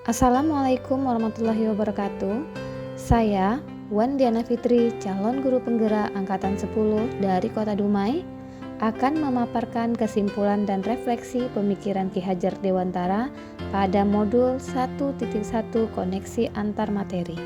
Assalamualaikum warahmatullahi wabarakatuh. Saya Wan Diana Fitri, calon guru penggerak angkatan 10 dari Kota Dumai, akan memaparkan kesimpulan dan refleksi pemikiran Ki Hajar Dewantara pada modul 1.1 koneksi antar materi.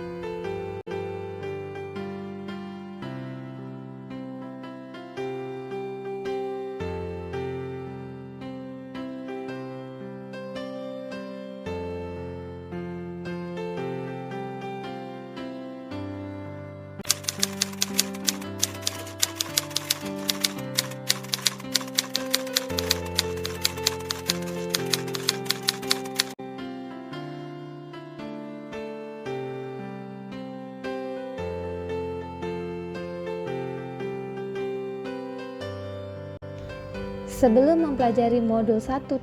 Sebelum mempelajari modul 1.1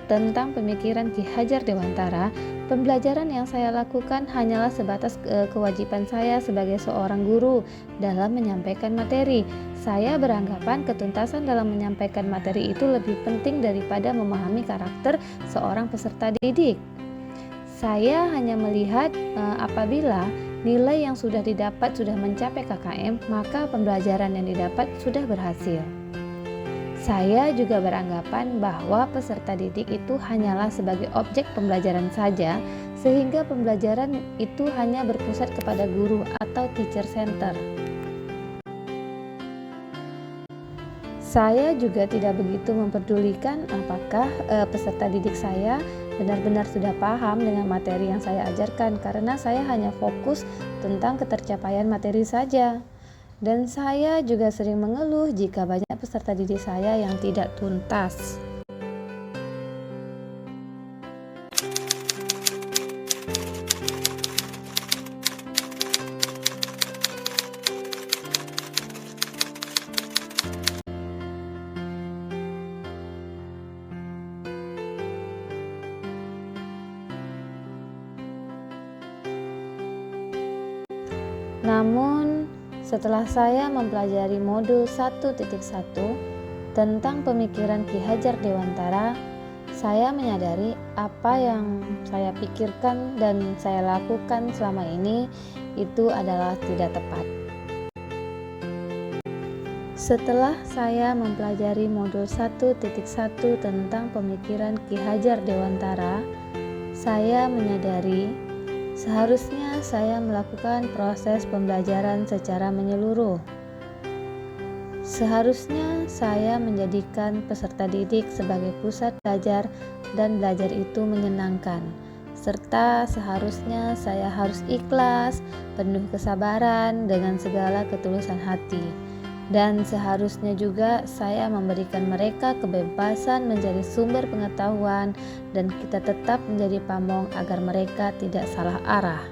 tentang pemikiran Ki Hajar Dewantara, pembelajaran yang saya lakukan hanyalah sebatas kewajiban saya sebagai seorang guru dalam menyampaikan materi. Saya beranggapan ketuntasan dalam menyampaikan materi itu lebih penting daripada memahami karakter seorang peserta didik. Saya hanya melihat apabila nilai yang sudah didapat sudah mencapai KKM, maka pembelajaran yang didapat sudah berhasil. Saya juga beranggapan bahwa peserta didik itu hanyalah sebagai objek pembelajaran saja, sehingga pembelajaran itu hanya berpusat kepada guru atau teacher center. Saya juga tidak begitu memperdulikan apakah peserta didik saya benar-benar sudah paham dengan materi yang saya ajarkan, karena saya hanya fokus tentang ketercapaian materi saja. Dan saya juga sering mengeluh jika banyak peserta didik saya yang tidak tuntas. Namun, setelah saya mempelajari modul 1.1 tentang pemikiran Ki Hajar Dewantara, saya menyadari apa yang saya pikirkan dan saya lakukan selama ini itu adalah tidak tepat. Setelah saya mempelajari modul 1.1 tentang pemikiran Ki Hajar Dewantara, saya menyadari seharusnya saya melakukan proses pembelajaran secara menyeluruh. Seharusnya saya menjadikan peserta didik sebagai pusat belajar dan belajar itu menyenangkan. Serta seharusnya saya harus ikhlas, penuh kesabaran dengan segala ketulusan hati. Dan seharusnya juga saya memberikan mereka kebebasan menjadi sumber pengetahuan dan kita tetap menjadi pamong agar mereka tidak salah arah.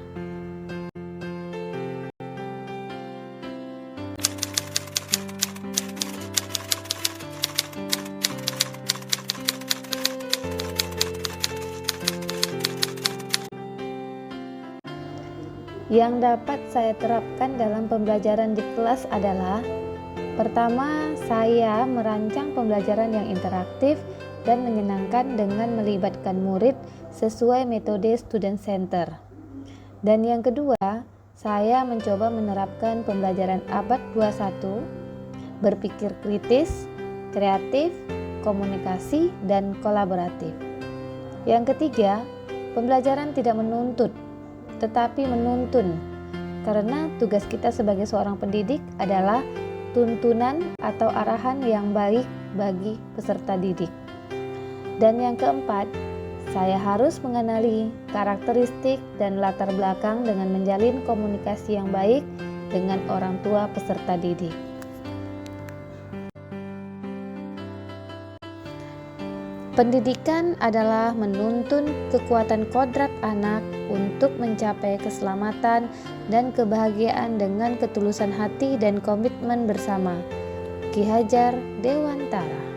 Yang dapat saya terapkan dalam pembelajaran di kelas adalah: pertama, saya merancang pembelajaran yang interaktif dan menyenangkan dengan melibatkan murid sesuai metode student center. Dan yang kedua, saya mencoba menerapkan pembelajaran abad 21, berpikir kritis, kreatif, komunikasi, dan kolaboratif. Yang ketiga, pembelajaran tidak menuntut, tetapi menuntun, karena tugas kita sebagai seorang pendidik adalah tuntunan atau arahan yang baik bagi peserta didik. Dan yang keempat, saya harus mengenali karakteristik dan latar belakang dengan menjalin komunikasi yang baik dengan orang tua peserta didik. Pendidikan adalah menuntun kekuatan kodrat anak untuk mencapai keselamatan dan kebahagiaan dengan ketulusan hati dan komitmen bersama. Ki Hajar Dewantara.